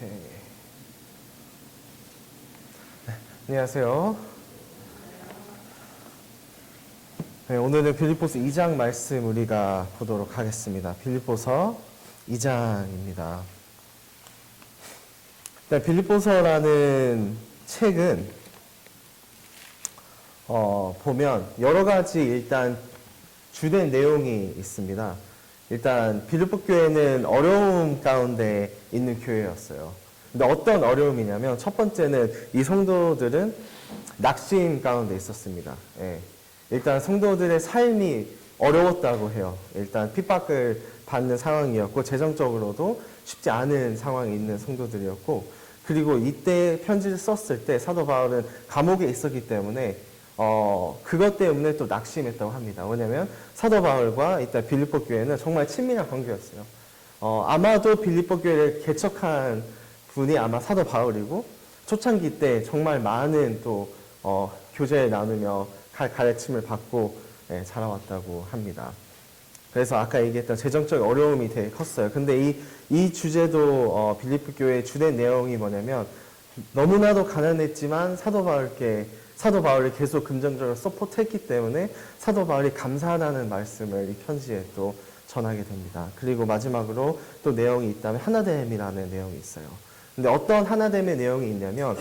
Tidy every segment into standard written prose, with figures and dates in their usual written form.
오케이. 네, 안녕하세요. 네, 오늘은 빌립보서 2장 말씀 우리가 보도록 하겠습니다. 빌립보서 2장입니다. 네, 빌립보서라는 책은 보면 여러 가지 일단 주된 내용이 있습니다. 일단 빌립보 교회는 어려움 가운데 있는 교회였어요. 근데 어떤 어려움이냐면 첫 번째는 이 성도들은 낙심 가운데 있었습니다. 예. 일단 성도들의 삶이 어려웠다고 해요. 일단 핍박을 받는 상황이었고 재정적으로도 쉽지 않은 상황에 있는 성도들이었고, 그리고 이때 편지를 썼을 때 사도 바울은 감옥에 있었기 때문에 그것 때문에 또 낙심했다고 합니다. 왜냐하면 사도 바울과 일단 빌립보 교회는 정말 친밀한 관계였어요. 아마도 빌립보 교회를 개척한 분이 아마 사도 바울이고, 초창기 때 정말 많은 또 교제를 나누며 가르침을 받고 자라왔다고 합니다. 그래서 아까 얘기했던 재정적 어려움이 되게 컸어요. 근데 이 주제도 빌립보 교회의 주된 내용이 뭐냐면, 너무나도 가난했지만 사도 바울을 계속 긍정적으로 서포트했기 때문에 사도 바울이 감사하다는 말씀을 이 편지에 또 전하게 됩니다. 그리고 마지막으로 또 내용이 있다면 하나됨이라는 내용이 있어요. 근데 어떤 하나됨의 내용이 있냐면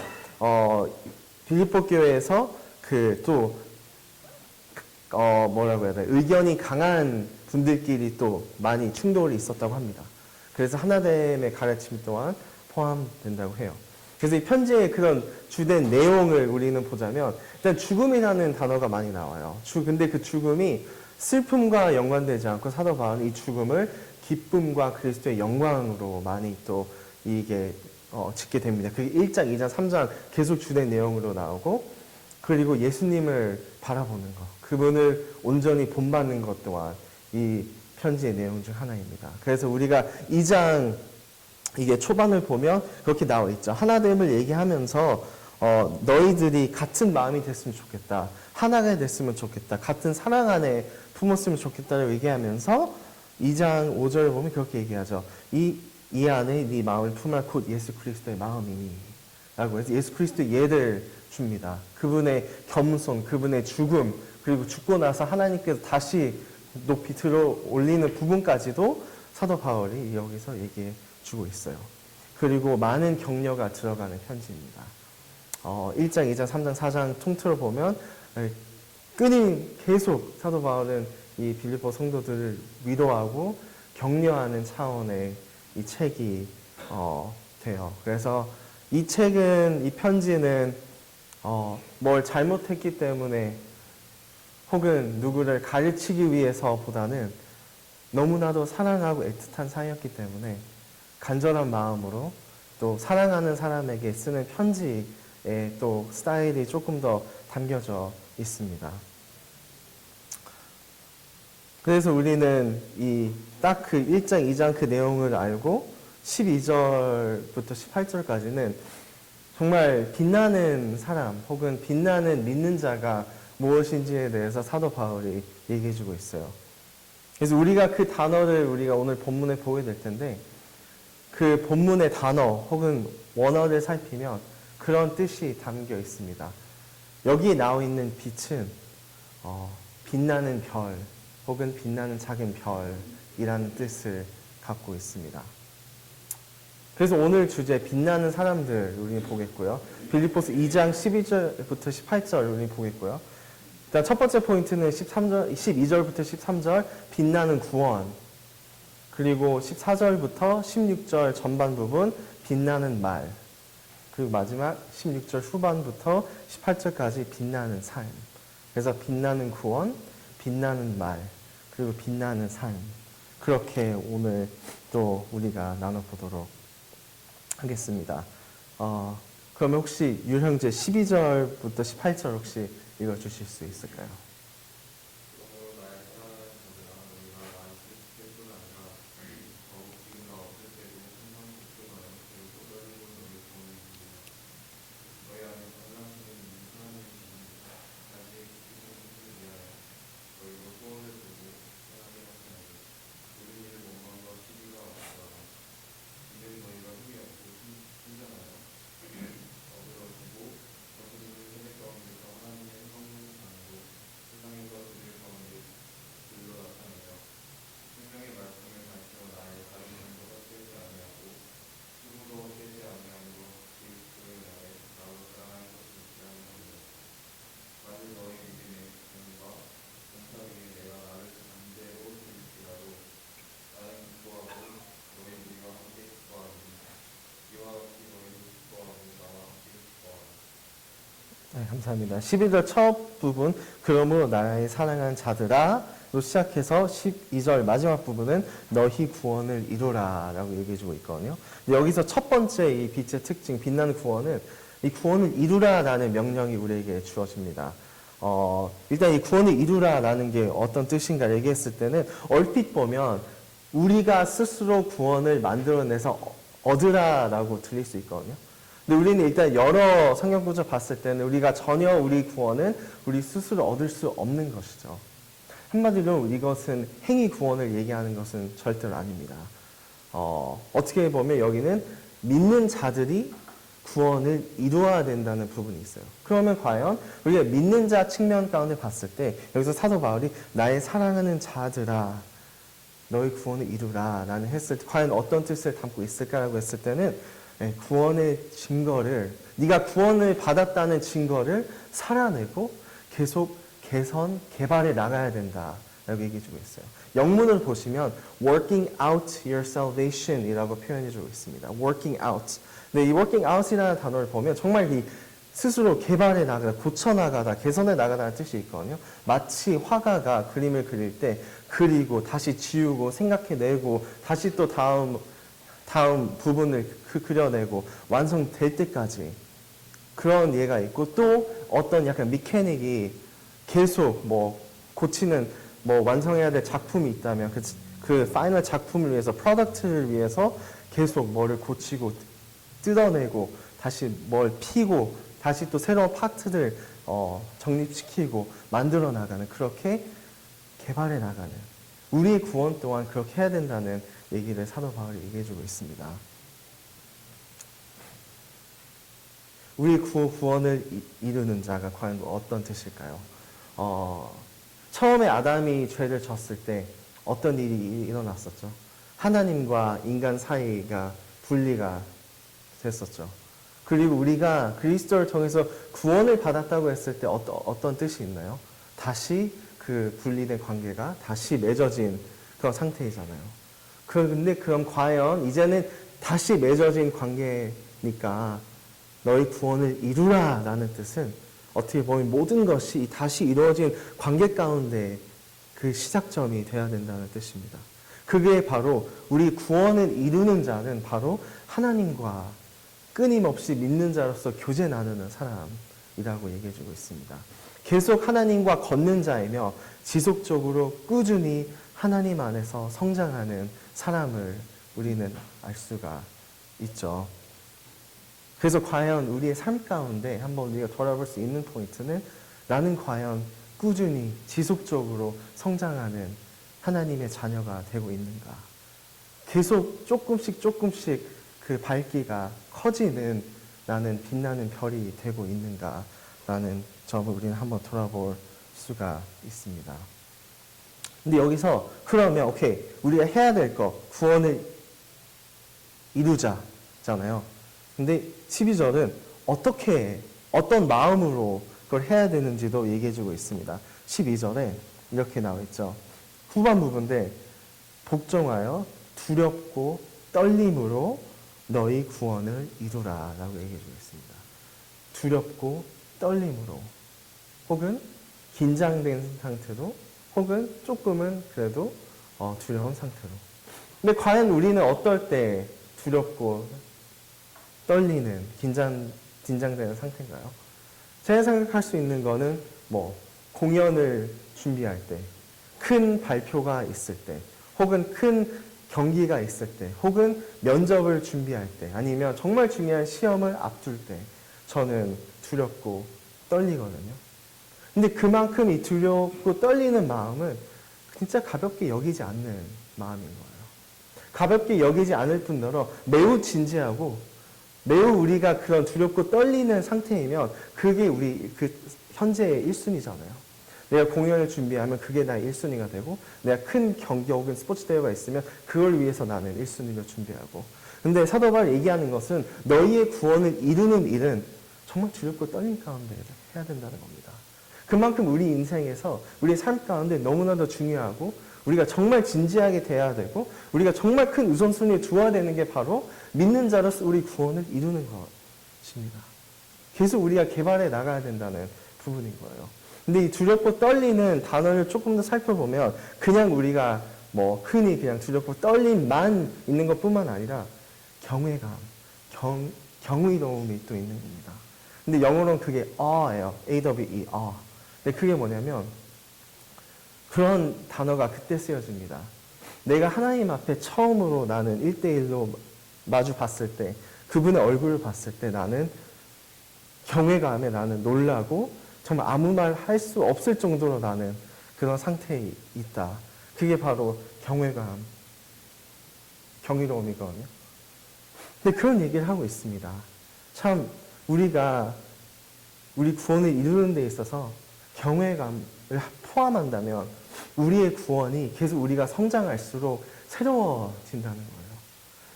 빌립보 교회에서 뭐라고 해야 돼? 의견이 강한 분들끼리 또 많이 충돌이 있었다고 합니다. 그래서 하나됨의 가르침 또한 포함된다고 해요. 그래서 이 편지의 그런 주된 내용을 우리는 보자면, 일단 죽음이라는 단어가 많이 나와요. 근데 그 죽음이 슬픔과 연관되지 않고 사도 바울은 이 죽음을 기쁨과 그리스도의 영광으로 많이 또 이게 짓게 됩니다. 그게 1장, 2장, 3장 계속 주된 내용으로 나오고, 그리고 예수님을 바라보는 것, 그분을 온전히 본받는 것 또한 이 편지의 내용 중 하나입니다. 그래서 우리가 2장 이게 초반을 보면 그렇게 나와 있죠. 하나됨을 얘기하면서 너희들이 같은 마음이 됐으면 좋겠다, 하나가 됐으면 좋겠다, 같은 사랑 안에 품었으면 좋겠다라고 얘기하면서 2장 5절을 보면 그렇게 얘기하죠. 이 안에 네 마음을 품을 곧 예수 그리스도의 마음이니 라고 해서 예수 그리스도의 예를 줍니다. 그분의 겸손, 그분의 죽음, 그리고 죽고 나서 하나님께서 다시 높이 들어 올리는 부분까지도 사도 바울이 여기서 얘기해 주고 있어요. 그리고 많은 격려가 들어가는 편지입니다. 1장, 2장, 3장, 4장 통틀어 보면 끊임 계속 사도 바울은 이 빌립보 성도들을 위로하고 격려하는 차원의 이 책이 돼요. 그래서 이 편지는 뭘 잘못했기 때문에 혹은 누구를 가르치기 위해서보다는 너무나도 사랑하고 애틋한 사이였기 때문에 간절한 마음으로 또 사랑하는 사람에게 쓰는 편지의 또 스타일이 조금 더 담겨져 있습니다. 그래서 우리는 딱 그 1장, 2장 그 내용을 알고 12절부터 18절까지는 정말 빛나는 사람 혹은 빛나는 믿는 자가 무엇인지에 대해서 사도 바울이 얘기해주고 있어요. 그래서 우리가 그 단어를 우리가 오늘 본문에 보게 될 텐데, 그 본문의 단어 혹은 원어를 살피면 그런 뜻이 담겨 있습니다. 여기에 나와 있는 빛은 빛나는 별 혹은 빛나는 작은 별이라는 뜻을 갖고 있습니다. 그래서 오늘 주제 빛나는 사람들 우리 보겠고요. 빌립보서 2장 12절부터 18절 우리 보겠고요. 일단 첫 번째 포인트는 12절부터 13절 빛나는 구원, 그리고 14절부터 16절 전반 부분 빛나는 말, 그리고 마지막 16절 후반부터 18절까지 빛나는 삶. 그래서 빛나는 구원, 빛나는 말, 그리고 빛나는 삶. 그렇게 오늘 또 우리가 나눠보도록 하겠습니다. 그러면 혹시 유형제 12절부터 18절 혹시 읽어주실 수 있을까요? 네, 감사합니다. 12절 첫 부분, 그러므로 나의 사랑하는 자들아 로 시작해서 12절 마지막 부분은 너희 구원을 이루라 라고 얘기해주고 있거든요. 여기서 첫 번째 이 빛의 특징, 빛나는 구원은 이 구원을 이루라 라는 명령이 우리에게 주어집니다. 일단 이 구원을 이루라 라는 게 어떤 뜻인가 얘기했을 때는 얼핏 보면 우리가 스스로 구원을 만들어내서 얻으라 라고 들릴 수 있거든요. 근데 우리는 일단 여러 성경 구절 봤을 때는 우리가 전혀 우리 구원은 우리 스스로 얻을 수 없는 것이죠. 한마디로 이것은 행위 구원을 얘기하는 것은 절대로 아닙니다. 어떻게 보면 여기는 믿는 자들이 구원을 이루어야 된다는 부분이 있어요. 그러면 과연 우리가 믿는 자 측면 가운데 봤을 때 여기서 사도 바울이 나의 사랑하는 자들아 너희 구원을 이루라 라는 했을 때 과연 어떤 뜻을 담고 있을까라고 했을 때는 구원의 증거를 네가 구원을 받았다는 증거를 살아내고 계속 개선, 개발해 나가야 된다라고 얘기해주고 있어요. 영문을 보시면 working out your salvation 이라고 표현해주고 있습니다. working out. 근데 이 working out이라는 단어를 보면 정말 이 스스로 개발해 나가다, 고쳐나가다, 개선해 나가다는 뜻이 있거든요. 마치 화가가 그림을 그릴 때 그리고 다시 지우고 생각해내고 다시 또 다음 부분을 그려내고 완성될 때까지 그런 예가 있고 또 어떤 약간 미케닉이 계속 고치는 완성해야 될 작품이 있다면 그 파이널 작품을 위해서 프로덕트를 위해서 계속 뭐를 고치고 뜯어내고 다시 뭘 피고 다시 또 새로운 파트를 정립시키고 만들어 나가는 그렇게 개발해 나가는 우리의 구원 또한 그렇게 해야 된다는 얘기를 사도 바울이 얘기해주고 있습니다. 우리의 구원을 이루는 자가 과연 어떤 뜻일까요? 처음에 아담이 죄를 졌을 때 어떤 일이 일어났었죠? 하나님과 인간 사이가 분리가 됐었죠. 그리고 우리가 그리스도를 통해서 구원을 받았다고 했을 때 어떤 뜻이 있나요? 다시 그 분리된 관계가 다시 맺어진 그런 상태이잖아요. 근데 그럼 과연 이제는 다시 맺어진 관계니까 너희 구원을 이루라 라는 뜻은 어떻게 보면 모든 것이 다시 이루어진 관계 가운데 그 시작점이 되어야 된다는 뜻입니다. 그게 바로 우리 구원을 이루는 자는 바로 하나님과 끊임없이 믿는 자로서 교제 나누는 사람이라고 얘기해주고 있습니다. 계속 하나님과 걷는 자이며 지속적으로 꾸준히 하나님 안에서 성장하는 사람을 우리는 알 수가 있죠. 그래서 과연 우리의 삶 가운데 한번 우리가 돌아볼 수 있는 포인트는 나는 과연 꾸준히 지속적으로 성장하는 하나님의 자녀가 되고 있는가? 계속 조금씩 그 밝기가 커지는 나는 빛나는 별이 되고 있는가? 라는 점을 우리는 한번 돌아볼 수가 있습니다. 근데 여기서 그러면 오케이 우리가 해야 될 거 구원을 이루자잖아요. 근데 12절은 어떤 마음으로 그걸 해야 되는지도 얘기해주고 있습니다. 12절에 이렇게 나와 있죠. 후반 부분인데 복종하여 두렵고 떨림으로 너희 구원을 이루라 라고 얘기해주고 있습니다. 두렵고 떨림으로 혹은 긴장된 상태로 혹은 조금은 그래도 두려운 상태로. 근데 과연 우리는 어떨 때 두렵고 떨리는 긴장되는 상태인가요? 제가 생각할 수 있는 거는 공연을 준비할 때, 큰 발표가 있을 때, 혹은 큰 경기가 있을 때, 혹은 면접을 준비할 때, 아니면 정말 중요한 시험을 앞둘 때 저는 두렵고 떨리거든요. 근데 그만큼 이 두렵고 떨리는 마음은 진짜 가볍게 여기지 않는 마음인 거예요. 가볍게 여기지 않을 뿐더러 매우 진지하고 매우 우리가 그런 두렵고 떨리는 상태이면 그게 우리 현재의 1순위잖아요. 내가 공연을 준비하면 그게 나의 1순위가 되고 내가 큰 경기 혹은 스포츠 대회가 있으면 그걸 위해서 나는 1순위를 준비하고 근데 사도 바울이 얘기하는 것은 너희의 구원을 이루는 일은 정말 두렵고 떨림 가운데 해야 된다는 겁니다. 그만큼 우리 인생에서 우리의 삶 가운데 너무나도 중요하고 우리가 정말 진지하게 대해야 되고 우리가 정말 큰 우선순위에 두어야 되는 게 바로 믿는 자로서 우리 구원을 이루는 것입니다. 계속 우리가 개발해 나가야 된다는 부분인 거예요. 근데 이 두렵고 떨리는 단어를 조금 더 살펴보면 그냥 우리가 뭐 흔히 그냥 두렵고 떨림만 있는 것뿐만 아니라 경외감, 경이로움이 또 있는 겁니다. 근데 영어로는 그게 awe예요. A-W-E, awe. 근데 그게 뭐냐면 그런 단어가 그때 쓰여집니다. 내가 하나님 앞에 처음으로 나는 1대1로 마주 봤을 때, 그분의 얼굴을 봤을 때 나는 경외감에 나는 놀라고 정말 아무 말 할 수 없을 정도로 나는 그런 상태에 있다. 그게 바로 경외감, 경이로움이거든요. 근데 그런 얘기를 하고 있습니다. 참 우리가 우리 구원을 이루는 데 있어서 경외감을 포함한다면 우리의 구원이 계속 우리가 성장할수록 새로워진다는 거예요.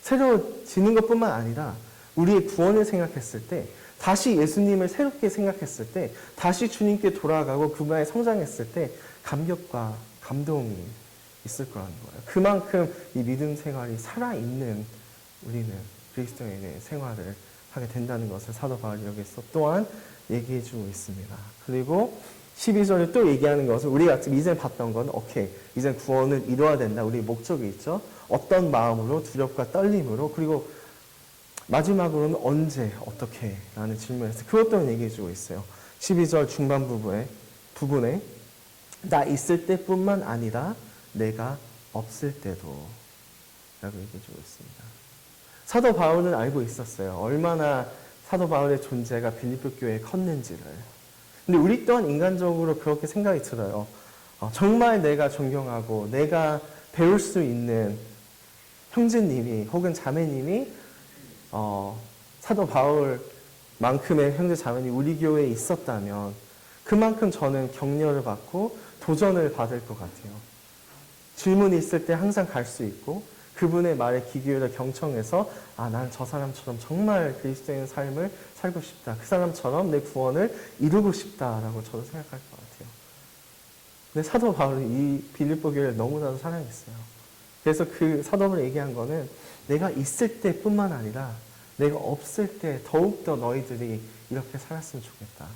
새로워지는 것뿐만 아니라 우리의 구원을 생각했을 때, 다시 예수님을 새롭게 생각했을 때, 다시 주님께 돌아가고 그분에 성장했을 때 감격과 감동이 있을 거라는 거예요. 그만큼 이 믿음 생활이 살아있는 우리는 그리스도인의 생활을 하게 된다는 것을 사도 바울이 여기서 또한 얘기해 주고 있습니다. 그리고 12절에 또 얘기하는 것은 우리가 이제 봤던 건 오케이, 이제 구원을 이루어야 된다. 우리 목적이 있죠. 어떤 마음으로, 두렵과 떨림으로, 그리고 마지막으로는 언제, 어떻게 라는 질문에서 그것도 얘기해 주고 있어요. 12절 중반 부분에 나 있을 때뿐만 아니라 내가 없을 때도 라고 얘기해 주고 있습니다. 사도 바울은 알고 있었어요. 얼마나 사도 바울의 존재가 빌립보 교회에 컸는지를. 근데 우리 또한 인간적으로 그렇게 생각이 들어요. 정말 내가 존경하고 내가 배울 수 있는 형제님이 혹은 자매님이 사도 바울만큼의 형제 자매님이 우리 교회에 있었다면 그만큼 저는 격려를 받고 도전을 받을 것 같아요. 질문이 있을 때 항상 갈 수 있고 그분의 말에 귀 기울여 경청해서 난 저 사람처럼 정말 그리스도인 삶을 살고 싶다. 그 사람처럼 내 구원을 이루고 싶다라고 저도 생각할 것 같아요. 근데 사도 바울은 이 빌립보 교회를 너무나도 사랑했어요. 그래서 그 사도 바울이 얘기한 거는 내가 있을 때뿐만 아니라 내가 없을 때 더욱더 너희들이 이렇게 살았으면 좋겠다.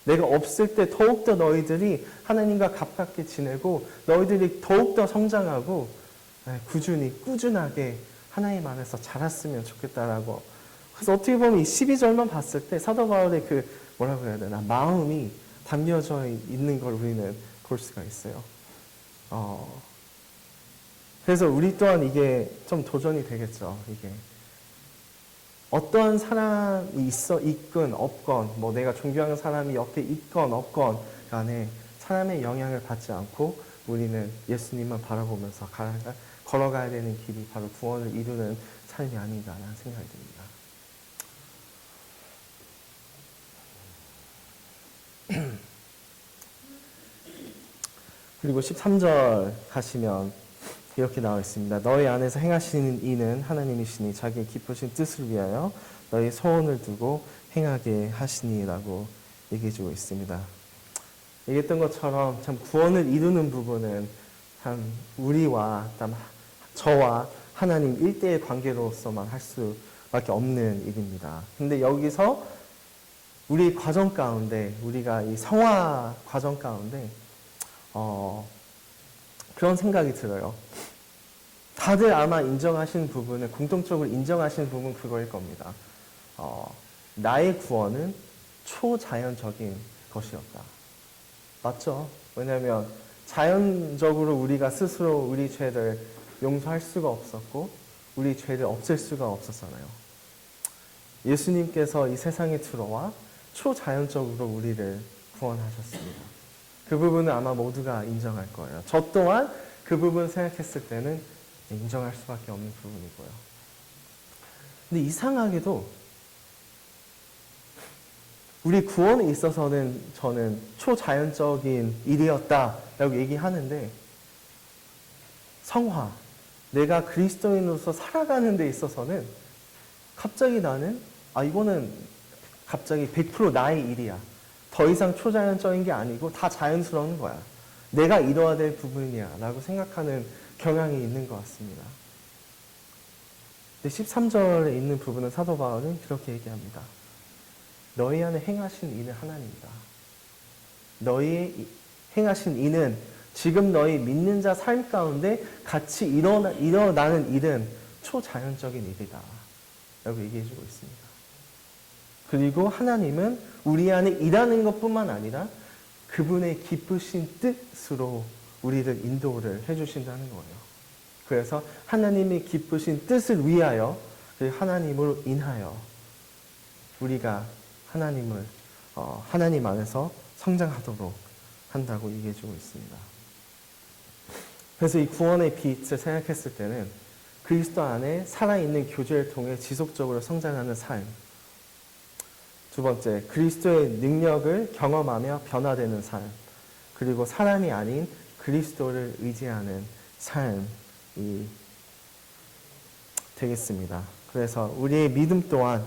내가 없을 때 더욱더 너희들이 하나님과 가깝게 지내고 너희들이 더욱더 성장하고 꾸준하게 하나님 안에서 자랐으면 좋겠다라고. 그래서 어떻게 보면 이 12절만 봤을 때 사도 바울의 그 뭐라고 해야 되나 마음이 담겨져 있는 걸 우리는 볼 수가 있어요. 그래서 우리 또한 이게 좀 도전이 되겠죠. 이게 어떠한 사람이 있건 없건, 뭐 내가 존경하는 사람이 옆에 있건 없건 간에 사람의 영향을 받지 않고 우리는 예수님만 바라보면서 걸어가야 되는 길이 바로 구원을 이루는 삶이 아닌가라는 생각이 듭니다. 그리고 13절 가시면 이렇게 나와 있습니다. 너희 안에서 행하시는 이는 하나님이시니 자기의 기쁘신 뜻을 위하여 너희 소원을 두고 행하게 하시니라고 얘기해 주고 있습니다. 얘기했던 것처럼 참 구원을 이루는 부분은 참 우리와 저와 하나님 1대1 관계로서만 할 수밖에 없는 일입니다. 근데 여기서 우리 과정 가운데, 우리가 이 성화 과정 가운데 그런 생각이 들어요. 다들 아마 인정하시는 부분은, 공통적으로 인정하시는 부분은 그거일 겁니다. 나의 구원은 초자연적인 것이었다. 맞죠? 왜냐하면 자연적으로 우리가 스스로 우리 죄를 용서할 수가 없었고 우리 죄를 없앨 수가 없었잖아요. 예수님께서 이 세상에 들어와 초자연적으로 우리를 구원하셨습니다. 그 부분은 아마 모두가 인정할 거예요. 저 또한 그 부분 생각했을 때는 인정할 수밖에 없는 부분이고요. 근데 이상하게도 우리 구원에 있어서는 저는 초자연적인 일이었다라고 얘기하는데 성화, 내가 그리스도인으로서 살아가는 데 있어서는 갑자기 나는 이거는 갑자기 100% 나의 일이야. 더 이상 초자연적인 게 아니고 다 자연스러운 거야. 내가 이뤄야 될 부분이야 라고 생각하는 경향이 있는 것 같습니다. 근데 13절에 있는 부분은 사도 바울은 그렇게 얘기합니다. 너희 안에 행하신 이는 하나님이다. 너희 행하신 이는 지금 너희 믿는 자 삶 가운데 같이 일어나는 일은 초자연적인 일이다. 라고 얘기해주고 있습니다. 그리고 하나님은 우리 안에 일하는 것뿐만 아니라 그분의 기쁘신 뜻으로 우리를 인도를 해주신다는 거예요. 그래서 하나님의 기쁘신 뜻을 위하여 하나님으로 인하여 우리가 하나님 안에서 성장하도록 한다고 얘기해주고 있습니다. 그래서 이 구원의 빛을 생각했을 때는 그리스도 안에 살아있는 교제를 통해 지속적으로 성장하는 삶. 두 번째, 그리스도의 능력을 경험하며 변화되는 삶. 그리고 사람이 아닌 그리스도를 의지하는 삶이 되겠습니다. 그래서 우리의 믿음 또한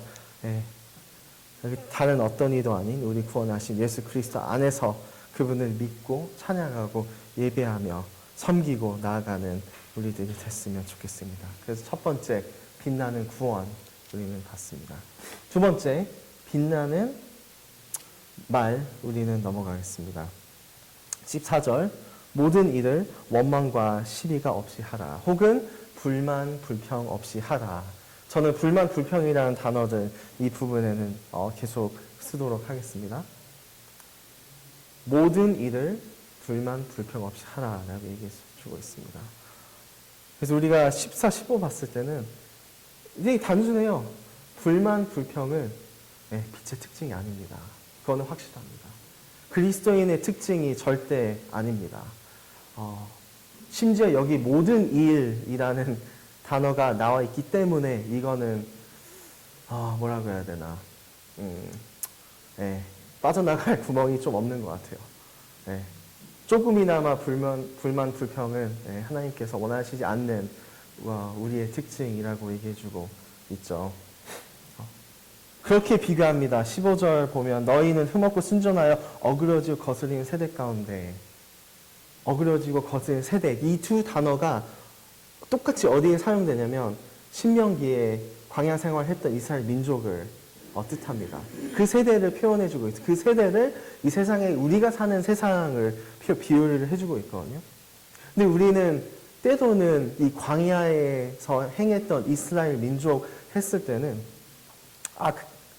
다른 어떤 이도 아닌 우리 구원하신 예수 그리스도 안에서 그분을 믿고 찬양하고 예배하며 섬기고 나아가는 우리들이 됐으면 좋겠습니다. 그래서 첫 번째, 빛나는 구원 우리는 봤습니다. 두 번째, 빛나는 말 우리는 넘어가겠습니다. 14절, 모든 일을 원망과 시비가 없이 하라. 혹은 불만 불평 없이 하라. 저는 불만 불평이라는 단어들 이 부분에는 계속 쓰도록 하겠습니다. 모든 일을 불만 불평 없이 하라라고 얘기해 주고 있습니다. 그래서 우리가 14, 15 봤을 때는 이게 단순해요. 불만 불평은 빛의 특징이 아닙니다. 그거는 확실합니다. 그리스도인의 특징이 절대 아닙니다. 심지어 여기 모든 일이라는 단어가 나와 있기 때문에 이거는 뭐라고 해야 되나 빠져나갈 구멍이 좀 없는 것 같아요. 조금이나마 불만 불평은 하나님께서 원하시지 않는 우리의 특징이라고 얘기해주고 있죠. 그렇게 비교합니다. 15절 보면 너희는 흠없고 순전하여 어그러지고 거스리는 세대 가운데, 어그러지고 거스리는 세대, 이 두 단어가 똑같이 어디에 사용되냐면 신명기에 광야 생활했던 이스라엘 민족을 뜻합니다. 그 세대를 표현해주고 있어요. 그 세대를 이 세상에 우리가 사는 세상을 비유를 해주고 있거든요. 근데 우리는 때로는 이 광야에서 행했던 이스라엘 민족 했을 때는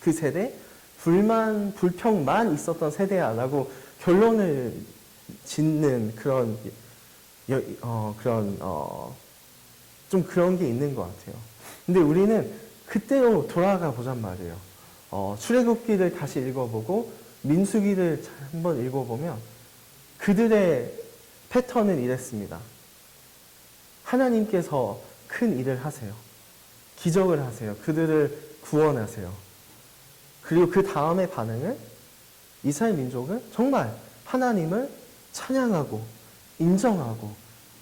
그 세대 불만 불평만 있었던 세대야라고 결론을 짓는 좀 그런 게 있는 것 같아요. 근데 우리는 그때로 돌아가 보잔 말이에요. 출애굽기를 다시 읽어보고 민수기를 한번 읽어보면 그들의 패턴은 이랬습니다. 하나님께서 큰 일을 하세요. 기적을 하세요. 그들을 구원하세요. 그리고 그 다음의 반응은 이스라엘 민족은 정말 하나님을 찬양하고 인정하고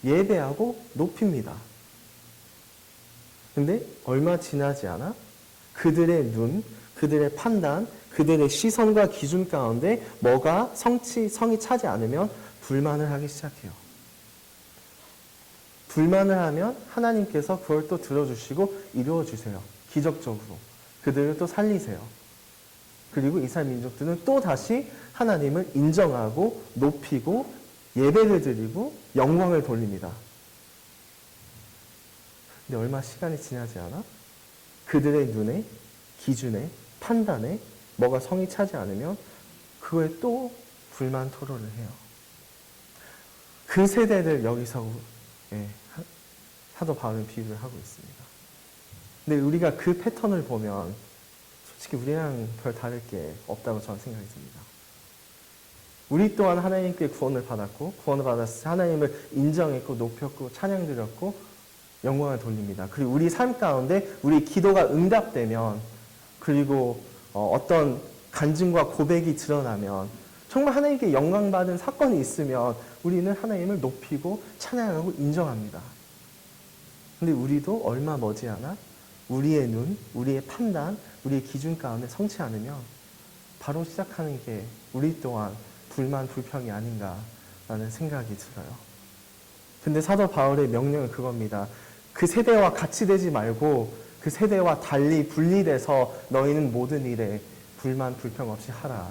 예배하고 높입니다. 근데 얼마 지나지 않아 그들의 눈, 그들의 판단, 그들의 시선과 기준 가운데 뭐가 성이 차지 않으면 불만을 하기 시작해요. 불만을 하면 하나님께서 그걸 또 들어주시고 이루어주세요. 기적적으로. 그들을 또 살리세요. 그리고 이스라엘 민족들은 또 다시 하나님을 인정하고 높이고 예배를 드리고 영광을 돌립니다. 근데 얼마 시간이 지나지 않아 그들의 눈에, 기준에, 판단에 뭐가 성이 차지 않으면 그거에 또 불만 토로를 해요. 그 세대를 여기서 사도 바울은 비유를 하고 있습니다. 근데 우리가 그 패턴을 보면 솔직히 우리랑 별 다를 게 없다고 저는 생각이 듭니다. 우리 또한 하나님께 구원을 받았고 구원을 받았을 때 하나님을 인정했고 높였고 찬양드렸고 영광을 돌립니다. 그리고 우리 삶 가운데 우리 기도가 응답되면 그리고 어떤 간증과 고백이 드러나면 정말 하나님께 영광받은 사건이 있으면 우리는 하나님을 높이고 찬양하고 인정합니다. 근데 우리도 얼마 머지않아 우리의 눈, 우리의 판단, 우리의 기준 가운데 성치 않으면 바로 시작하는 게 우리 또한 불만, 불평이 아닌가라는 생각이 들어요. 근데 사도 바울의 명령은 그겁니다. 그 세대와 같이 되지 말고 그 세대와 달리 분리돼서 너희는 모든 일에 불만 불평 없이 하라.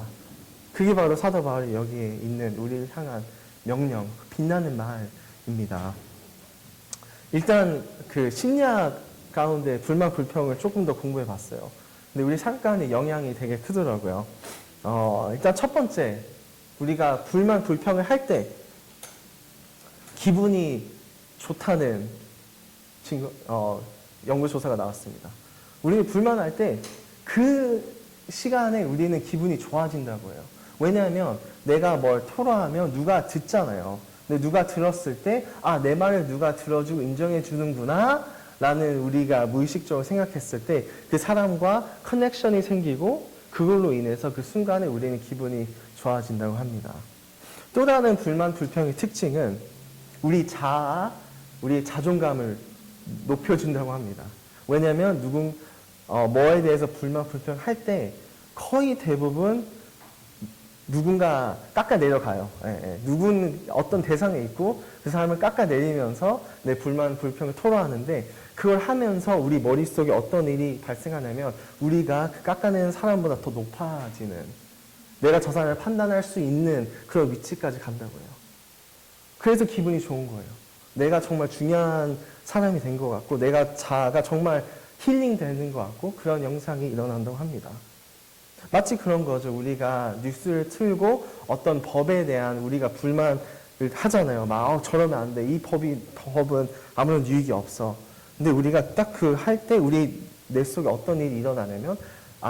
그게 바로 사도 바울이 여기에 있는 우리를 향한 명령, 빛나는 말입니다. 일단 그 신약 가운데 불만 불평을 조금 더 공부해 봤어요. 근데 우리 삶 가운데 영향이 되게 크더라고요. 일단 첫 번째, 우리가 불만 불평을 할 때 기분이 좋다는 연구조사가 나왔습니다. 우리는 불만할 때 그 시간에 우리는 기분이 좋아진다고 해요. 왜냐하면 내가 뭘 토로하면 누가 듣잖아요. 근데 누가 들었을 때, 내 말을 누가 들어주고 인정해 주는구나 라는 우리가 무의식적으로 생각했을 때 그 사람과 커넥션이 생기고 그걸로 인해서 그 순간에 우리는 기분이 좋아진다고 합니다. 또 다른 불만 불평의 특징은 우리 우리의 자존감을 높여준다고 합니다. 왜냐하면 뭐에 대해서 불만 불평할 때 거의 대부분 누군가 깎아내려가요. 어떤 대상에 있고 그 사람을 깎아내리면서 내 불만 불평을 토로하는데 그걸 하면서 우리 머릿속에 어떤 일이 발생하냐면 우리가 그 깎아내는 사람보다 더 높아지는 내가 저 사람을 판단할 수 있는 그런 위치까지 간다고요. 그래서 기분이 좋은 거예요. 내가 정말 중요한 사람이 된 것 같고 내가 자아가 정말 힐링되는 것 같고 그런 영상이 일어난다고 합니다. 마치 그런 거죠. 우리가 뉴스를 틀고 어떤 법에 대한 우리가 불만을 하잖아요. 저러면 안 돼. 이 법은 아무런 유익이 없어. 근데 우리가 딱 그 할 때 우리 내 속에 어떤 일이 일어나냐면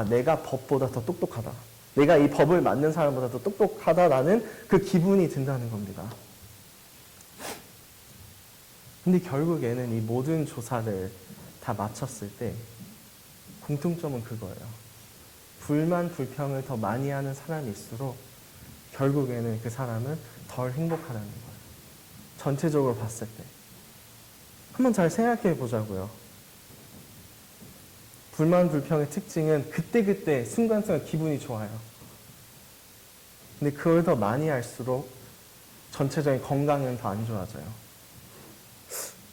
내가 법보다 더 똑똑하다. 내가 이 법을 만든 사람보다 더 똑똑하다라는 그 기분이 든다는 겁니다. 근데 결국에는 이 모든 조사를 다 마쳤을 때 공통점은 그거예요. 불만 불평을 더 많이 하는 사람일수록 결국에는 그 사람은 덜 행복하다는 거예요. 전체적으로 봤을 때. 한번 잘 생각해 보자고요. 불만 불평의 특징은 그때그때 순간순간 기분이 좋아요. 근데 그걸 더 많이 할수록 전체적인 건강은 더 안 좋아져요.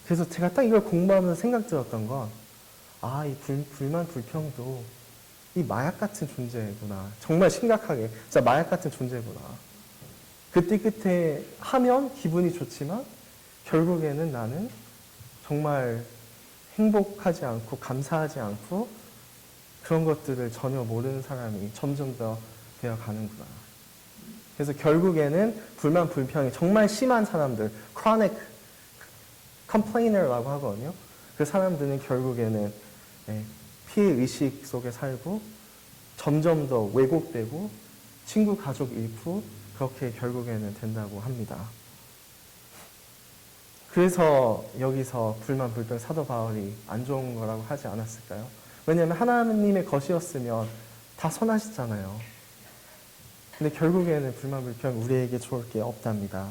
그래서 제가 딱 이걸 공부하면서 생각 들었던 건 이 불만 불평도 이 마약 같은 존재구나. 정말 심각하게 진짜 마약 같은 존재구나. 그때 하면 기분이 좋지만 결국에는 나는 정말 행복하지 않고 감사하지 않고 그런 것들을 전혀 모르는 사람이 점점 더 되어가는구나. 그래서 결국에는 불만 불평이 정말 심한 사람들, chronic complainer라고 하거든요. 그 사람들은 결국에는 피해의식 속에 살고 점점 더 왜곡되고 친구, 가족 잃고 그렇게 결국에는 된다고 합니다. 그래서 여기서 불만 불평 사도 바울이 안 좋은 거라고 하지 않았을까요? 왜냐하면 하나님의 것이었으면 다 선하시잖아요. 근데 결국에는 불만 불평 우리에게 좋을 게 없답니다.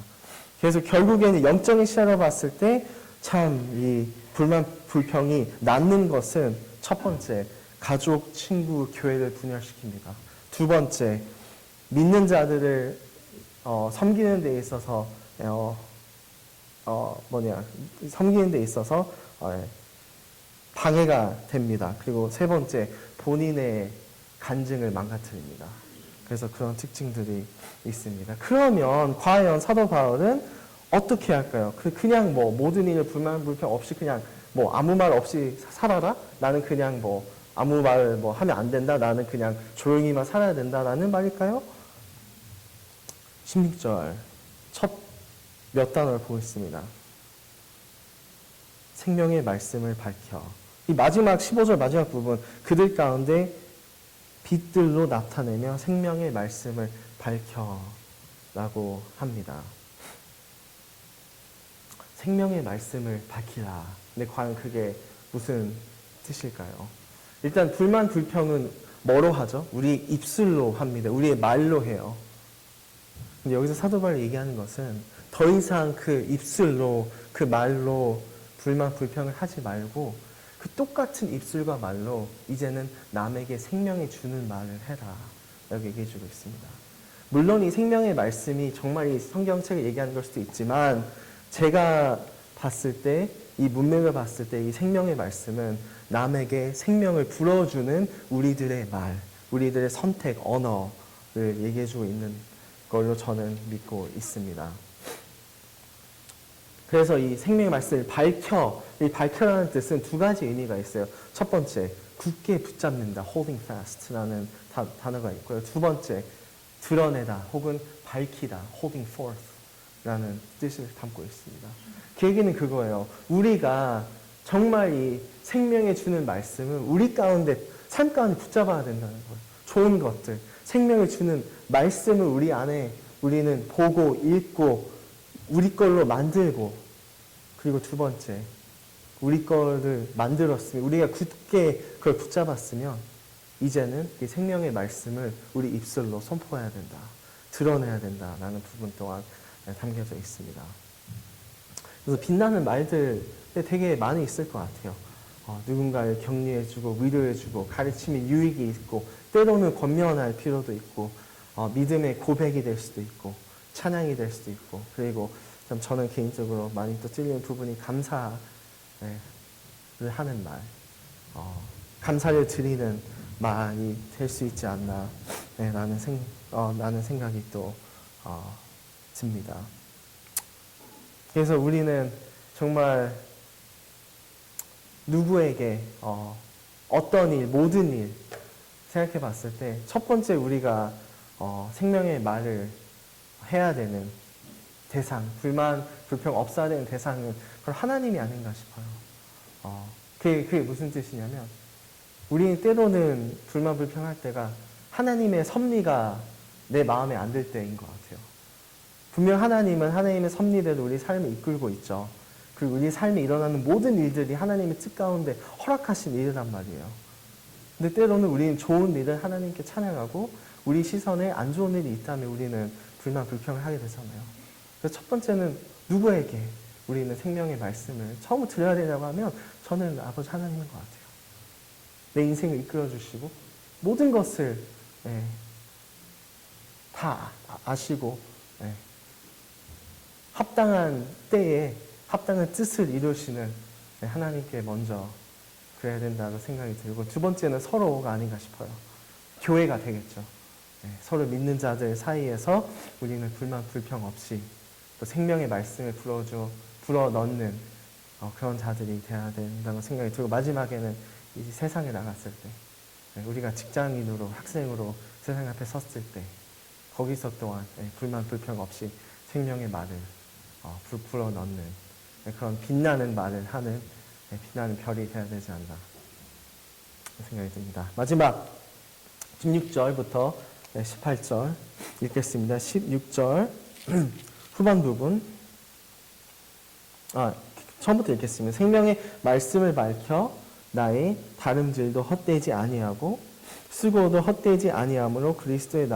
그래서 결국에는 영적인 시야로 봤을 때 참 이 불만 불평이 낳는 것은 첫 번째, 가족, 친구, 교회를 분열시킵니다. 두 번째, 믿는 자들을 섬기는 데 있어서 섬기는 데 있어서 방해가 됩니다. 그리고 세 번째, 본인의 간증을 망가뜨립니다. 그래서 그런 특징들이 있습니다. 그러면 과연 사도 바울은 어떻게 할까요? 그냥 모든 일을 불만 불평 없이 그냥 아무 말 없이 살아라? 나는 그냥 아무 말 하면 안 된다? 나는 그냥 조용히만 살아야 된다라는 말일까요? 16절 첫 몇 단어를 보겠습니다. 생명의 말씀을 밝혀. 이 마지막 15절 마지막 부분 그들 가운데 빛들로 나타내며 생명의 말씀을 밝혀라고 합니다. 생명의 말씀을 밝히라. 근데 과연 그게 무슨 뜻일까요? 일단 불만 불평은 뭐로 하죠? 우리 입술로 합니다. 우리의 말로 해요. 근데 여기서 사도 바울이 얘기하는 것은 더 이상 그 입술로 그 말로 불만 불평을 하지 말고 그 똑같은 입술과 말로 이제는 남에게 생명이 주는 말을 해라. 라고 얘기해 주고 있습니다. 물론 이 생명의 말씀이 정말 이 성경책을 얘기하는 걸 수도 있지만 제가 봤을 때 이 문맥을 봤을 때 이 생명의 말씀은 남에게 생명을 불어주는 우리들의 말, 우리들의 선택, 언어를 얘기해주고 있는 걸로 저는 믿고 있습니다. 그래서 이 생명의 말씀을 이 밝혀라는 뜻은 두 가지 의미가 있어요. 첫 번째, 굳게 붙잡는다, holding fast라는 단어가 있고요. 두 번째, 드러내다 혹은 밝히다, holding forth라는 뜻을 담고 있습니다. 그 얘기는 그거예요. 우리가 정말 이 생명에 주는 말씀을 우리 가운데, 삶 가운데 붙잡아야 된다는 거예요. 좋은 것들, 생명에 주는 말씀을 우리 안에 우리는 보고 읽고 우리 걸로 만들고, 그리고 두 번째, 우리 거를 만들었으면, 우리가 굳게 그걸 붙잡았으면 이제는 이 생명의 말씀을 우리 입술로 선포해야 된다, 드러내야 된다라는 부분 또한 담겨져 있습니다. 그래서 빛나는 말들 되게 많이 있을 것 같아요. 누군가를 격려해주고 위로해주고 가르침에 유익이 있고 때로는 권면할 필요도 있고 믿음의 고백이 될 수도 있고 찬양이 될 수도 있고, 그리고 좀 저는 개인적으로 많이 또 찔리는 부분이 감사를 하는 말, 감사를 드리는 말이 될 수 있지 않나 라는 생각이 또 듭니다. 그래서 우리는 정말 누구에게 어떤 일, 모든 일 생각해 봤을 때 첫 번째 우리가 생명의 말을 해야 되는 대상, 불만, 불평 없어야 되는 대상은 그럼 하나님이 아닌가 싶어요. 그게 무슨 뜻이냐면, 우리는 때로는 불만, 불평할 때가 하나님의 섭리가 내 마음에 안 들 때인 것 같아요. 분명 하나님은 하나님의 섭리대로 우리 삶을 이끌고 있죠. 그리고 우리 삶에 일어나는 모든 일들이 하나님의 뜻 가운데 허락하신 일이란 말이에요. 근데 때로는 우리는 좋은 일을 하나님께 찬양하고 우리 시선에 안 좋은 일이 있다면 우리는 불만, 불평을 하게 되잖아요. 그래서 첫 번째는 누구에게 우리는 생명의 말씀을 처음부터 드려야 되냐고 하면 저는 아버지 하나님인 것 같아요. 내 인생을 이끌어 주시고 모든 것을 다 아시고 합당한 때에 합당한 뜻을 이루시는 하나님께 먼저 그래야 된다고 생각이 들고, 두 번째는 서로가 아닌가 싶어요. 교회가 되겠죠. 서로 믿는 자들 사이에서 우리는 불만 불평 없이 또 생명의 말씀을 불어넣는 그런 자들이 돼야 된다고 생각이 들고, 마지막에는 이 세상에 나갔을 때 우리가 직장인으로 학생으로 세상 앞에 섰을 때 거기서 또한 불만 불평 없이 생명의 말을 불어넣는 그런 빛나는 말을 하는 빛나는 별이 되어야 되지 않나 생각이 듭니다. 마지막 16절부터 18절 읽겠습니다. 16절 후반 부분, 처음부터 읽겠습니다. 생명의 말씀을 밝혀 나의 다름질도 헛되지 아니하고 수고도 헛되지 아니하므로 그리스도의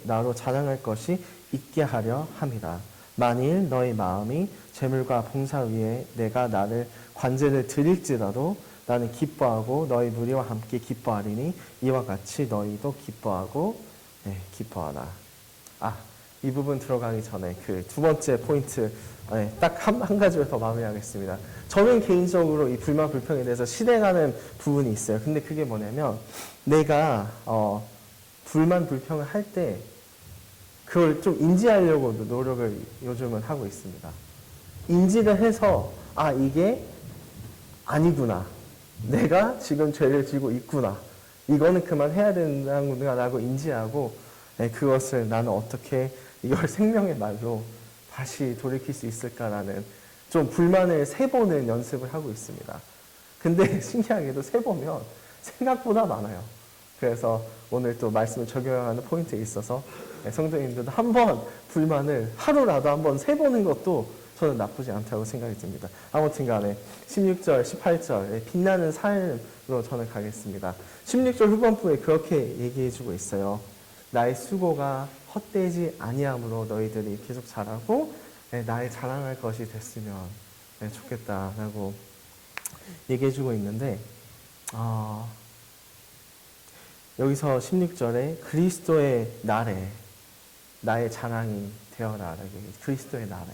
나로 자랑할 것이 있게 하려 함이라. 만일 너희 마음이 재물과 봉사 위에 내가 나를 관제를 드릴지라도 나는 기뻐하고 너희 무리와 함께 기뻐하리니 이와 같이 너희도 기뻐하고 기뻐하라. 이 부분 들어가기 전에 그 두 번째 포인트 딱 한 가지를 더 마무리하겠습니다. 저는 개인적으로 이 불만 불평에 대해서 실행하는 부분이 있어요. 근데 그게 뭐냐면, 내가 불만 불평을 할 때 그걸 좀 인지하려고도 노력을 요즘은 하고 있습니다. 인지를 해서 이게 아니구나, 내가 지금 죄를 지고 있구나, 이거는 그만해야 된다고 인지하고 그것을 나는 어떻게 이걸 생명의 말로 다시 돌이킬 수 있을까라는 좀 불만을 세보는 연습을 하고 있습니다. 근데 신기하게도 세보면 생각보다 많아요. 그래서 오늘 또 말씀을 적용하는 포인트에 있어서 성도님들도 한번 불만을 하루라도 한번 세보는 것도 저는 나쁘지 않다고 생각이 듭니다. 아무튼 간에 16절, 18절 빛나는 삶으로 저는 가겠습니다. 16절 후반부에 그렇게 얘기해주고 있어요. 나의 수고가 헛되지 아니함으로 너희들이 계속 자라고 나의 자랑할 것이 됐으면 좋겠다라고 얘기해주고 있는데, 여기서 16절에 그리스도의 날에 나의 자랑이 되어라. 그리스도의 날에.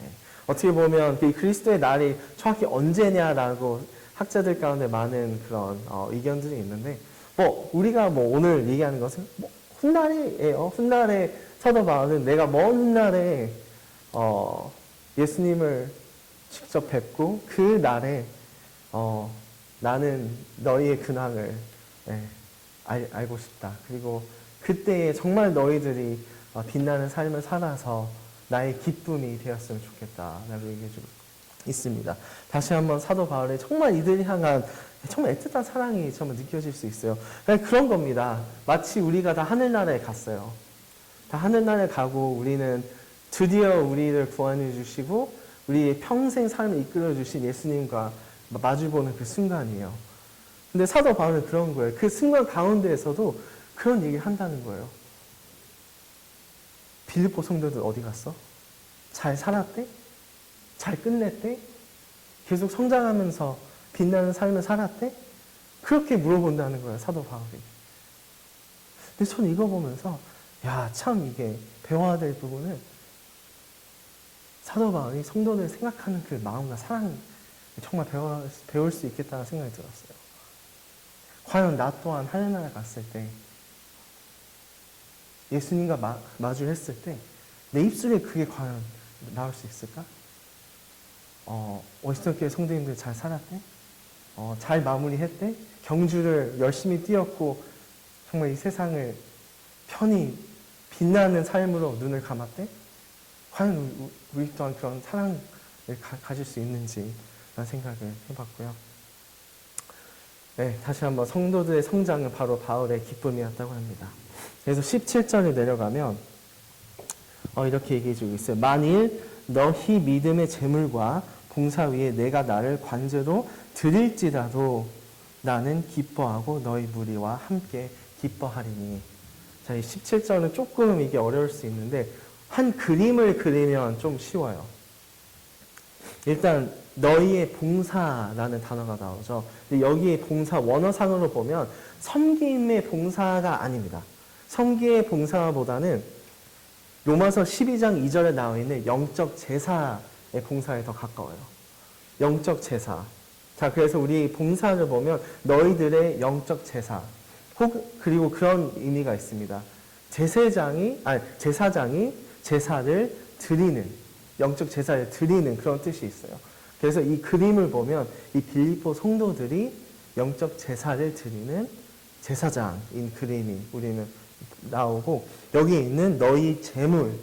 어떻게 보면 이 그리스도의 날이 정확히 언제냐라고 학자들 가운데 많은 그런 의견들이 있는데, 뭐 우리가 뭐 오늘 얘기하는 것은 뭐 훗날이에요. 훗날에 사도 바울은 내가 먼 훗날에 예수님을 직접 뵙고 그 날에 나는 너희의 근황을 알고 싶다. 그리고 그때에 정말 너희들이 빛나는 삶을 살아서 나의 기쁨이 되었으면 좋겠다라고 얘기해주고 있습니다. 다시 한번 사도 바울의 정말 이들이 향한 정말 애틋한 사랑이 정말 느껴질 수 있어요. 그런 겁니다. 마치 우리가 다 하늘나라에 갔어요. 다 하늘나라에 가고 우리는 드디어 우리를 구원해 주시고 우리의 평생 삶을 이끌어 주신 예수님과 마주보는 그 순간이에요. 근데 사도 바울은 그런 거예요. 그 순간 가운데에서도 그런 얘기를 한다는 거예요. 빌립보 성도들 어디 갔어? 잘 살았대? 잘 끝냈대? 계속 성장하면서 빛나는 삶을 살았대? 그렇게 물어본다는 거예요, 사도 바울이. 근데 저는 이거 보면서 야, 참 이게 배워야 될 부분은 사도 바울이 성도들 생각하는 그 마음과 사랑이 정말 배울 수 있겠다는 생각이 들었어요. 과연 나 또한 하늘나라 갔을 때 예수님과 마주했을 때 내 입술에 그게 과연 나올 수 있을까? 어시스턴교회 성도님들 잘 살았대? 잘 마무리했대? 경주를 열심히 뛰었고 정말 이 세상을 편히 빛나는 삶으로 눈을 감았대? 과연 우리 또한 그런 사랑을 가질 수 있는지 라는 생각을 해봤고요. 네, 다시 한번 성도들의 성장은 바로 바울의 기쁨이었다고 합니다. 그래서 17절에 내려가면 이렇게 얘기해주고 있어요. 만일 너희 믿음의 재물과 봉사 위에 내가 나를 관제로 드릴지라도 나는 기뻐하고 너희 무리와 함께 기뻐하리니. 자, 이 17절은 조금 이게 어려울 수 있는데 한 그림을 그리면 좀 쉬워요. 일단 너희의 봉사라는 단어가 나오죠. 근데 여기에 봉사 원어상으로 보면 섬김의 봉사가 아닙니다. 섬기의 봉사보다는 로마서 12장 2절에 나와 있는 영적 제사의 봉사에 더 가까워요. 영적 제사. 자, 그래서 우리 봉사를 보면 너희들의 영적 제사. 그리고 그런 의미가 있습니다. 제사장이 제사를 드리는, 영적 제사를 드리는 그런 뜻이 있어요. 그래서 이 그림을 보면 이 빌립보 성도들이 영적 제사를 드리는 제사장인 그림이 우리는 나오고, 여기에 있는 너희 재물,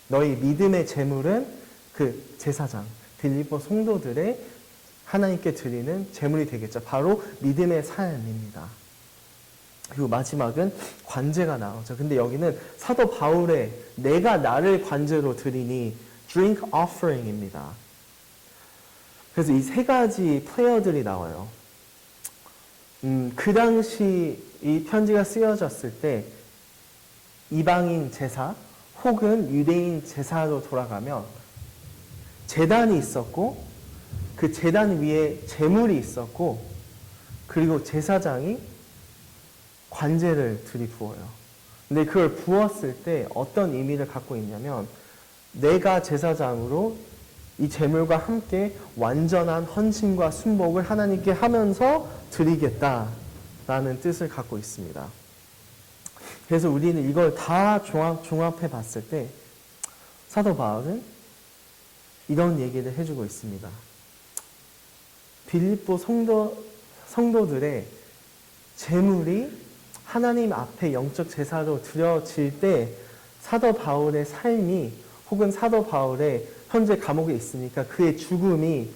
너희 믿음의 재물은 그 제사장, 빌립보 성도들의 하나님께 드리는 재물이 되겠죠. 바로 믿음의 삶입니다. 그리고 마지막은 관제가 나오죠. 근데 여기는 사도 바울의 내가 나를 관제로 드리니 drink offering입니다. 그래서 이 세 가지 플레이어들이 나와요. 그 당시 이 편지가 쓰여졌을 때 이방인 제사 혹은 유대인 제사로 돌아가면 제단이 있었고 그 제단 위에 제물이 있었고 그리고 제사장이 관제를 들이부어요. 근데 그걸 부었을 때 어떤 의미를 갖고 있냐면 내가 제사장으로 이 제물과 함께 완전한 헌신과 순복을 하나님께 하면서 드리겠다라는 뜻을 갖고 있습니다. 그래서 우리는 이걸 다 종합해 봤을 때 사도 바울은 이런 얘기를 해주고 있습니다. 빌립보 성도들의 제물이 하나님 앞에 영적 제사로 드려질 때 사도 바울의 삶이 혹은 사도 바울의 현재 감옥에 있으니까 그의 죽음이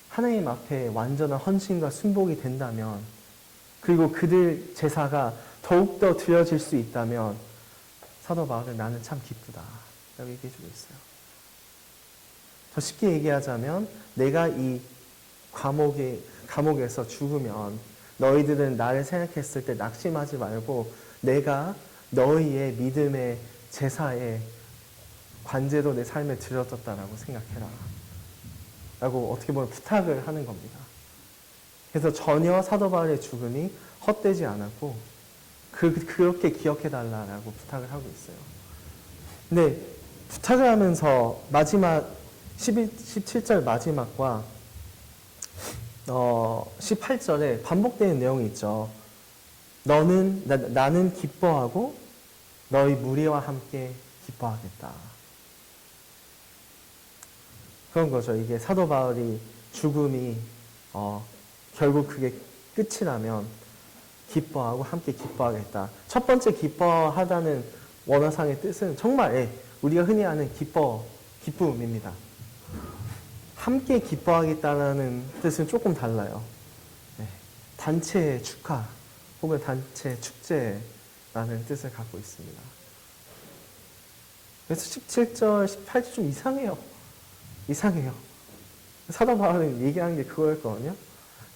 하나님 앞에 완전한 헌신과 순복이 된다면, 그리고 그들 제사가 더욱더 드려질 수 있다면 사도 바울은 나는 참 기쁘다 라고 얘기해주고 있어요. 더 쉽게 얘기하자면 내가 이 감옥에서 죽으면 너희들은 나를 생각했을 때 낙심하지 말고 내가 너희의 믿음의 제사에 관제로 내 삶에 드려졌다라고 생각해라 라고 어떻게 보면 부탁을 하는 겁니다. 그래서 전혀 사도 바울의 죽음이 헛되지 않았고 그렇게 기억해달라고 부탁을 하고 있어요. 근데 부탁을 하면서 마지막 17절 마지막과 18절에 반복되는 내용이 있죠. 나는 기뻐하고 너희 무리와 함께 기뻐하겠다. 그런 거죠. 이게 사도 바울이 죽음이 결국 그게 끝이 나면 기뻐하고 함께 기뻐하겠다. 첫 번째 기뻐하다는 원어상의 뜻은 정말 우리가 흔히 아는 기쁨입니다. 함께 기뻐하겠다는 뜻은 조금 달라요. 단체 축하 혹은 단체 축제라는 뜻을 갖고 있습니다. 그래서 17절, 18절 좀 이상해요. 사도 바울은 얘기하는 게 그거였거든요.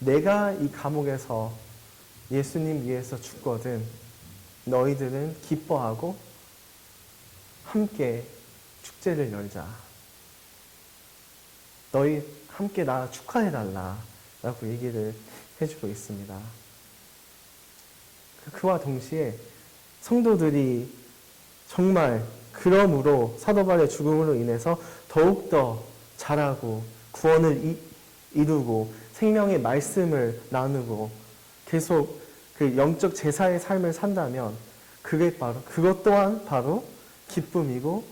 내가 이 감옥에서 예수님 위해서 죽거든 너희들은 기뻐하고 함께 축제를 열자. 너희 함께 나 축하해달라 라고 얘기를 해주고 있습니다. 그와 동시에 성도들이 정말 그러므로 사도 바울의 죽음으로 인해서 더욱더 자라고 구원을 이루고 생명의 말씀을 나누고 계속 그 영적 제사의 삶을 산다면 그것 또한 바로 기쁨이고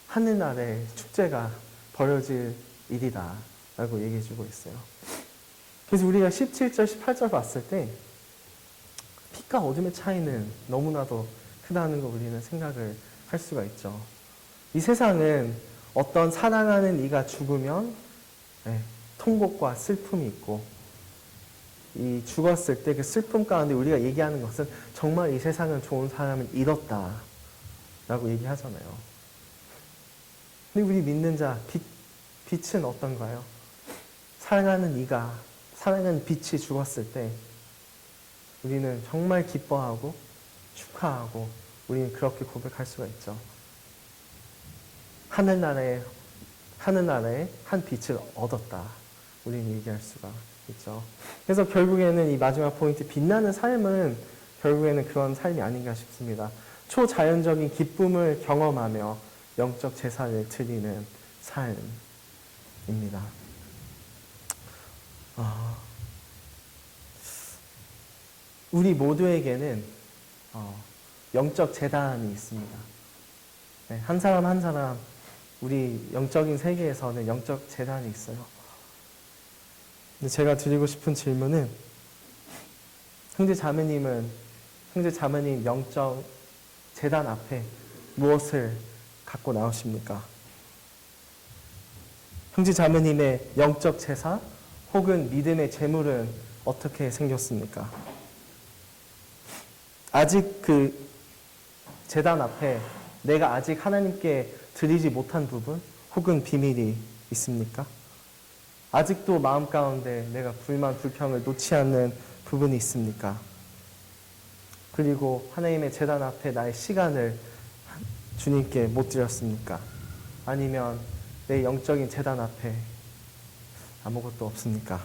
하늘나라의 축제가 벌어질 일이다 라고 얘기해 주고 있어요. 그래서 우리가 17절, 18절 봤을 때 빛과 어둠의 차이는 너무나도 크다는 거 우리는 생각을 할 수가 있죠. 이 세상은 어떤 사랑하는 이가 죽으면 통곡과 슬픔이 있고 이 죽었을 때 그 슬픔 가운데 우리가 얘기하는 것은 정말 이 세상은 좋은 사람을 잃었다 라고 얘기하잖아요. 근데 우리 믿는 자 빛은 어떤가요? 사랑하는 빛이 죽었을 때 우리는 정말 기뻐하고 축하하고 우리는 그렇게 고백할 수가 있죠. 하늘나라의 한 빛을 얻었다. 우리는 얘기할 수가 있죠. 그래서 결국에는 이 마지막 포인트, 빛나는 삶은 결국에는 그런 삶이 아닌가 싶습니다. 초자연적인 기쁨을 경험하며 영적 제사를 드리는 삶입니다. 우리 모두에게는 영적 재단이 있습니다. 한 사람 한 사람 우리 영적인 세계에서는 영적 재단이 있어요. 근데 제가 드리고 싶은 질문은 형제 자매님 영적 재단 앞에 무엇을 갖고 나오십니까? 형제 자매님의 영적 제사 혹은 믿음의 재물은 어떻게 생겼습니까? 아직 그 제단 앞에 내가 아직 하나님께 드리지 못한 부분 혹은 비밀이 있습니까? 아직도 마음 가운데 내가 불만, 불평을 놓지 않는 부분이 있습니까? 그리고 하나님의 제단 앞에 나의 시간을 주님께 못 드렸습니까? 아니면 내 영적인 제단 앞에 아무것도 없습니까?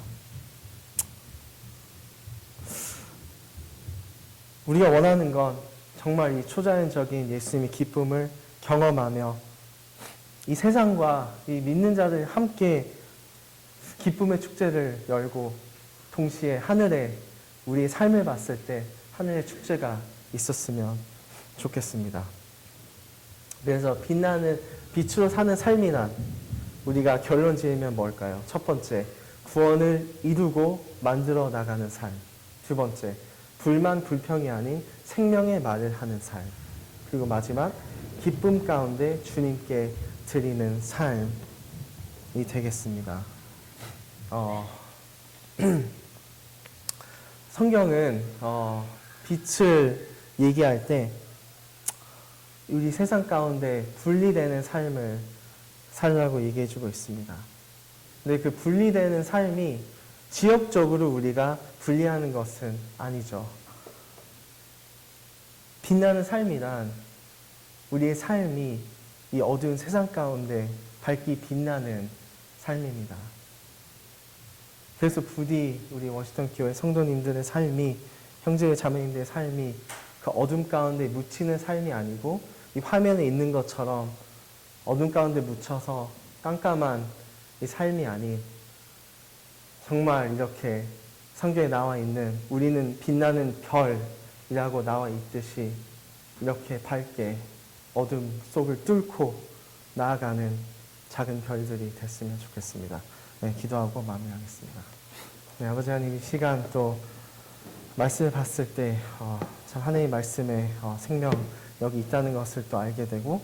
우리가 원하는 건 정말 이 초자연적인 예수님의 기쁨을 경험하며 이 세상과 이 믿는 자들 함께 기쁨의 축제를 열고 동시에 하늘에 우리의 삶을 봤을 때 하늘의 축제가 있었으면 좋겠습니다. 그래서 빛나는 빛으로 사는 삶이란 우리가 결론 지으면 뭘까요? 첫 번째, 구원을 이루고 만들어 나가는 삶. 두 번째, 불만 불평이 아닌 생명의 말을 하는 삶. 그리고 마지막, 기쁨 가운데 주님께 드리는 삶이 되겠습니다. 성경은 빛을 얘기할 때 우리 세상 가운데 분리되는 삶을 살라고 얘기해주고 있습니다. 근데 그 분리되는 삶이 지역적으로 우리가 분리하는 것은 아니죠. 빛나는 삶이란 우리의 삶이 이 어두운 세상 가운데 밝게 빛나는 삶입니다. 그래서 부디 우리 워싱턴 교회 성도님들의 삶이, 형제 자매님들의 삶이 그 어둠 가운데 묻히는 삶이 아니고 이 화면에 있는 것처럼 어둠 가운데 묻혀서 깜깜한 이 삶이 아닌 정말 이렇게 성경에 나와 있는 우리는 빛나는 별이 이라고 나와 있듯이 이렇게 밝게 어둠 속을 뚫고 나아가는 작은 별들이 됐으면 좋겠습니다. 네, 기도하고 마무리하겠습니다. 네, 아버지 하나님, 이 시간 또 말씀을 봤을 때 참 하나님의 말씀에 생명력이 있다는 것을 또 알게 되고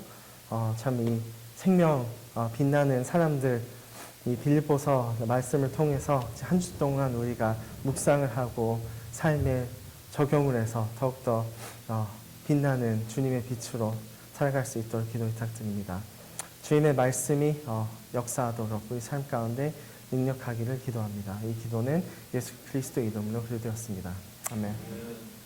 참 이 생명 빛나는 사람들, 이 빌립보서 말씀을 통해서 한 주 동안 우리가 묵상을 하고 삶에 적용을 해서 더욱더 빛나는 주님의 빛으로 살아갈 수 있도록 기도 부탁드립니다. 주님의 말씀이 역사하도록 우리 삶 가운데 능력하기를 기도합니다. 이 기도는 예수 그리스도 이름으로 기도되었습니다. 아멘.